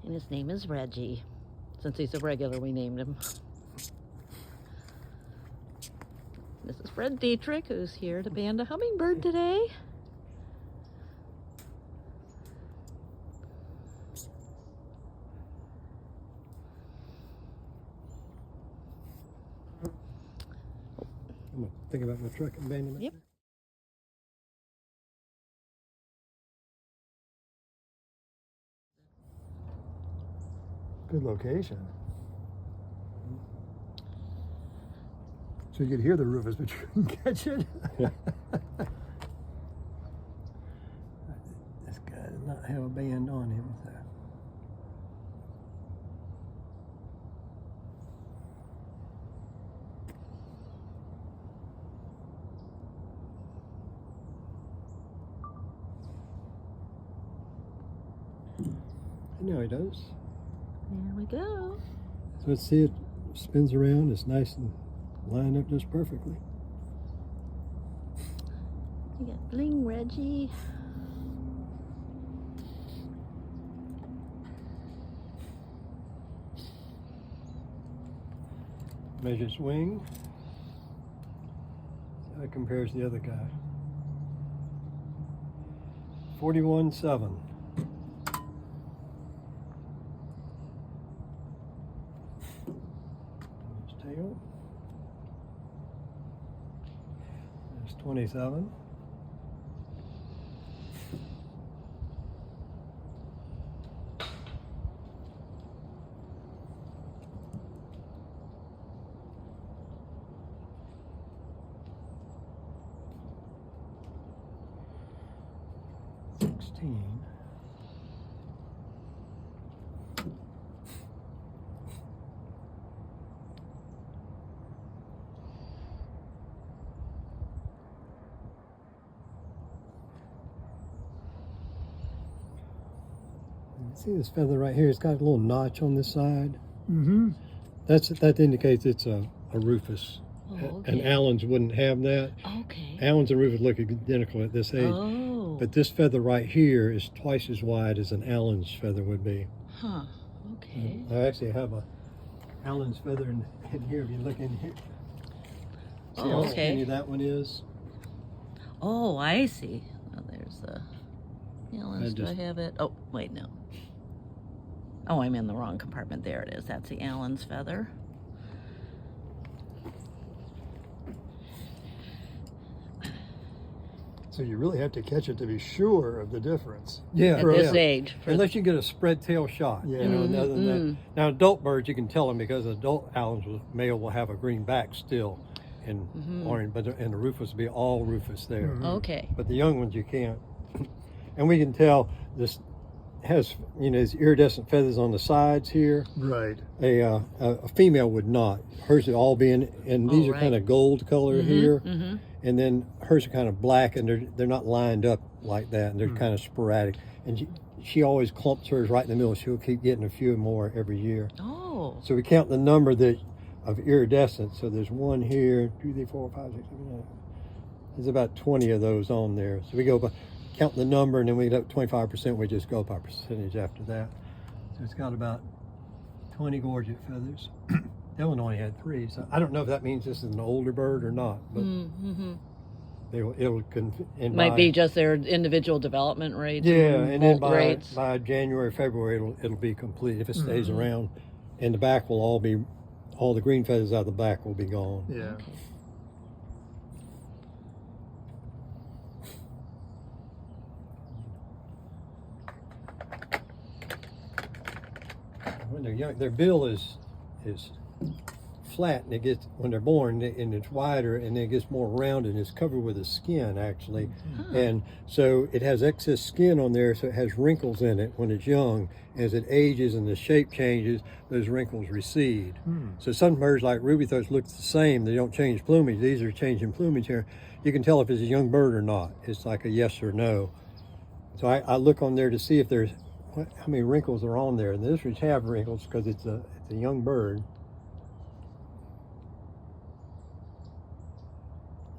And his name is Reggie. Since he's a regular, we named him. This is Fred Dietrich, who's here to band a hummingbird today. I'm gonna think about my truck and banding it. Yep. Good location. So you could hear the rufous, but you couldn't catch it. Yeah. This guy does not have a band on him. So. Now he does. There we go. So let's see, it spins around. It's nice and lined up just perfectly. We got Bling Reggie. Measure its wing. How it compares to the other guy. 41.7. Tail. There's 27. See this feather right here? It's got a little notch on this side. Mm-hmm. That indicates it's a rufous. Oh, okay. And Allen's wouldn't have that. Okay. Allen's and rufous look identical at this age. Oh. But this feather right here is twice as wide as an Allen's feather would be. Huh. Okay. I actually have a Allen's feather in here. If you look in here, see Oh, how okay. skinny that one is? Oh, I see. Well, there's the. Yeah, do I just- have it? Oh, wait, no. Oh, I'm in the wrong compartment. There it is. That's the Allen's feather. So you really have to catch it to be sure of the difference. Yeah. At this age. For Unless you get a spread tail shot. Yeah. You know, other than Mm. that. Now, adult birds, you can tell them because adult Allen's male will have a green back still in orange, but and the rufous will be all rufous there. Okay. But the young ones, you can't. And we can tell this has, you know, these iridescent feathers on the sides here. Right. A female would not. Hers would all be in, and these Oh, are right. kind of gold color here. Mm-hmm. And then hers are kind of black, and they're not lined up like that, and they're kind of sporadic. And she always clumps hers right in the middle. She'll keep getting a few more every year. Oh. So we count the number of iridescent. So there's 1 here, 2, 3, 4, 5, 6, 7, 8. There's about 20 of those on there. So we go by, count the number, and then we get up 25%. We just go by percentage after that. So it's got about 20 gorget feathers. That one only had 3, so I don't know if that means this is an older bird or not, but Might be just their individual development rates. yeah, and then molt rates. by January, February, it'll be complete if it stays around, and the back will all the green feathers out of the back will be gone. Yeah. Okay. When they're young, their bill is flat, and it gets, when they're born, and it's wider, and it gets more round, and it's covered with a skin actually. And so it has excess skin on there, so it has wrinkles in it when it's young. As it ages and the shape changes, those wrinkles recede. So some birds like ruby throats look the same, they don't change plumage. These are changing plumage here. You can tell if it's a young bird or not. It's like a yes or no. So I look on there to see if there's how many wrinkles are on there. This ones have wrinkles because it's a young bird.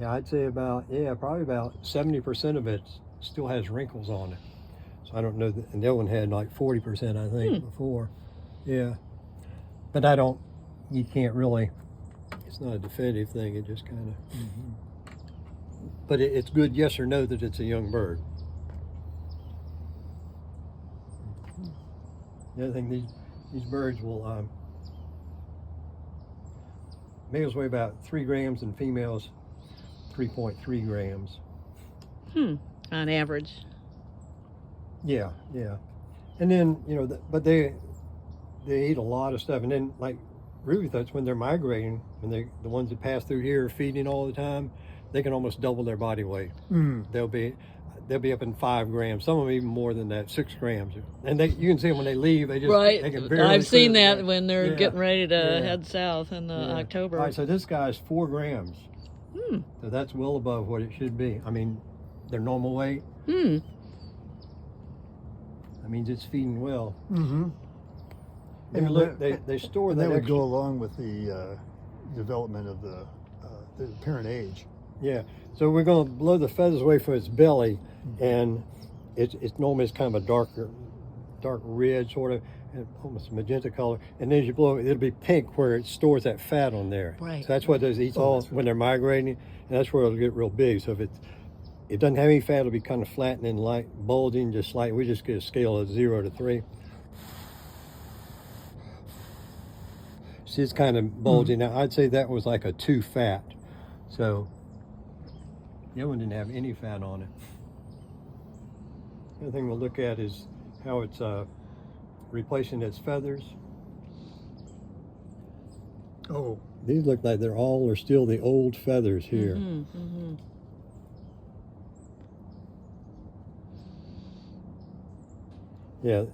Yeah, I'd say probably about 70% of it still has wrinkles on it. So I don't know, and the other one had like 40%, I think, before. Yeah. But you can't really, it's not a definitive thing, it just kind of, but it's good yes or no that it's a young bird. The other thing, these birds will, males weigh about 3 grams and females 3.3 grams. On average. Yeah. And then, but they eat a lot of stuff. And then, like ruby throats, when they're migrating, the ones that pass through here are feeding all the time, they can almost double their body weight. They'll be up in 5 grams. Some of them even more than that, 6 grams. And you can see them when they leave. They just they can barely I've seen clear that when they're getting ready to head south in October. All right, so this guy's 4 grams. So that's well above what it should be. I mean, their normal weight. That means it's feeding well. Mm-hmm. And look, they store that. That would extra. go along with the development of the parent age. Yeah. So we're going to blow the feathers away from its belly, and it's normally kind of a dark red sort of, almost magenta color. And then as you blow it, it'll be pink where it stores that fat on there. Right. So that's what it eats all when they're migrating, and that's where it'll get real big. So if it doesn't have any fat, it'll be kind of flat and then light bulging, just like we just get a scale of 0 to 3. See, it's kind of bulging. Now I'd say that was like a 2 fat. So the other one didn't have any fat on it. The other thing we'll look at is how it's replacing its feathers. Oh, these look like they're still the old feathers here. Yeah,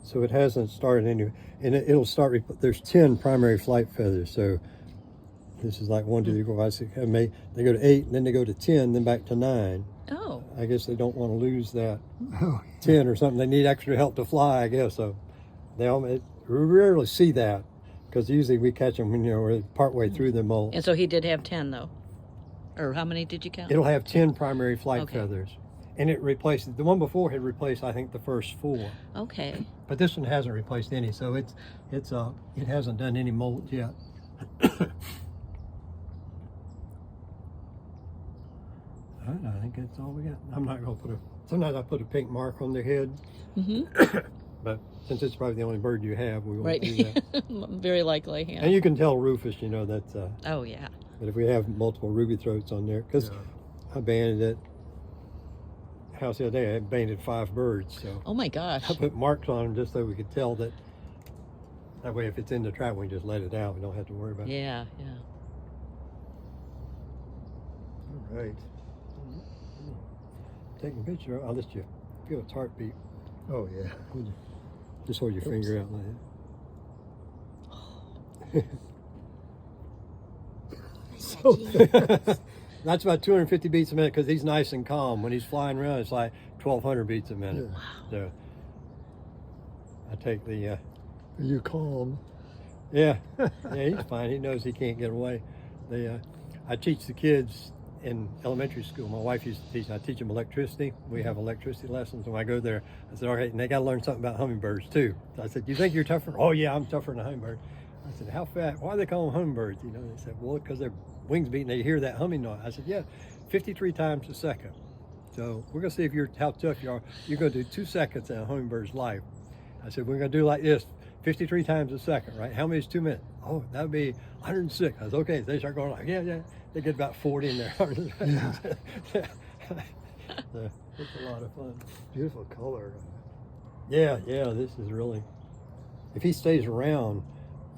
so it hasn't started any, and it'll start. There's 10 primary flight feathers. So this is like 1, 2, 3, 4, 5, 6, 7, 8. They go to 8, and then they go to 10, then back to 9. Oh. I guess they don't want to lose that 10 or something. They need extra help to fly, I guess. So we rarely see that because usually we catch them when we're partway through the molt. And so he did have 10 though, or how many did you count? It'll have 10 primary flight feathers, and it replaced the one before had replaced I think the first 4. Okay. But this one hasn't replaced any, so it hasn't done any molt yet. I think that's all we got. I'm not going to sometimes I put a pink mark on their head. But since it's probably the only bird you have, we won't do that. Very likely, yeah. And you can tell Rufous, that's... oh, yeah. But if we have multiple ruby throats on there, because I banded it, house the other day, I banded 5 birds, so... Oh, my gosh. I put marks on them just so we could tell that way if it's in the trap, we can just let it out. We don't have to worry about it. Yeah. all right. Taking a picture, I'll let you feel its heartbeat. Oh, yeah. Just hold your finger out like that. That's about 250 beats a minute because he's nice and calm. When he's flying around, it's like 1,200 beats a minute. Yeah. So I take the... Are you calm? Yeah, he's fine. He knows he can't get away. I teach the kids in elementary school. My wife used to teach. I teach them electricity. We have electricity lessons. When I go there, I said, all right, and they got to learn something about hummingbirds too. So I said, you think you're tougher? Oh yeah, I'm tougher than a hummingbird. I said, how fast? Why do they call them hummingbirds? They said, well, because their wings beating, they hear that humming noise. I said, yeah, 53 times a second. So we're gonna see how tough you are. You're gonna do 2 seconds in a hummingbird's life. I said, we're gonna do like this, 53 times a second, right? How many is 2 minutes? Oh, that would be 106. I said, okay. They start going like, yeah. They get about 40 in there. Yeah. So it's a lot of fun. Beautiful color. Yeah, this is really, if he stays around,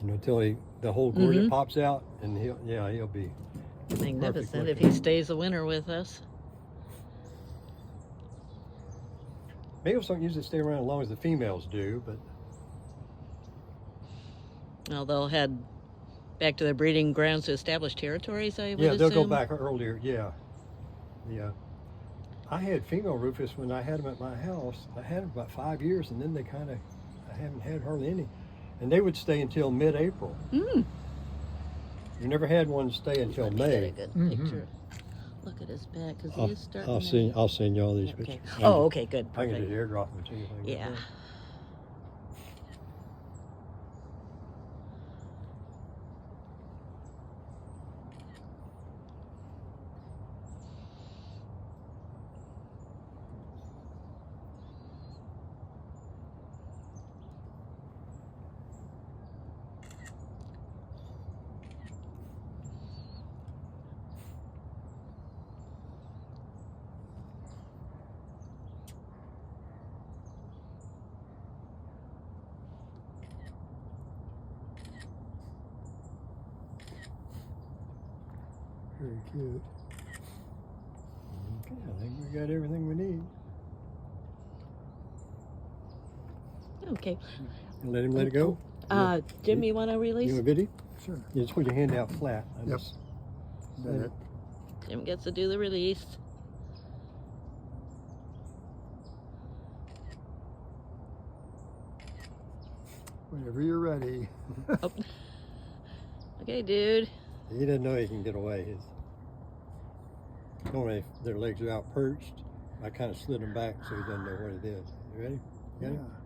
until the whole gorget pops out, and he'll be Magnificent if he stays the winter with us. Males don't usually stay around as long as the females do, but Well, they'll head back to their breeding grounds to establish territories, I would yeah, they'll assume. go back earlier. Yeah. I had female Rufus when I had them at my house. I had them about 5 years, and then they kind of, I haven't had hardly any. And they would stay until mid-April. Mm. You never had one stay until Let me May. get a good picture. Look at his back, because he is starting I'll send you all these Okay. pictures. Oh, okay, good. I can Perfect. just airdrop them to you. Yeah. Very cute. Okay, I think we got everything we need. Okay. And let it go. Jim, you want to release? You want a video? Sure. You just put your hand out flat. Yep. Is that it? Jim gets to do the release. Whenever you're ready. Oh. Okay, dude. He doesn't know he can get away. Normally, if their legs are out perched, I kind of slid them back so he doesn't know what it is. You ready? You got it? Yeah.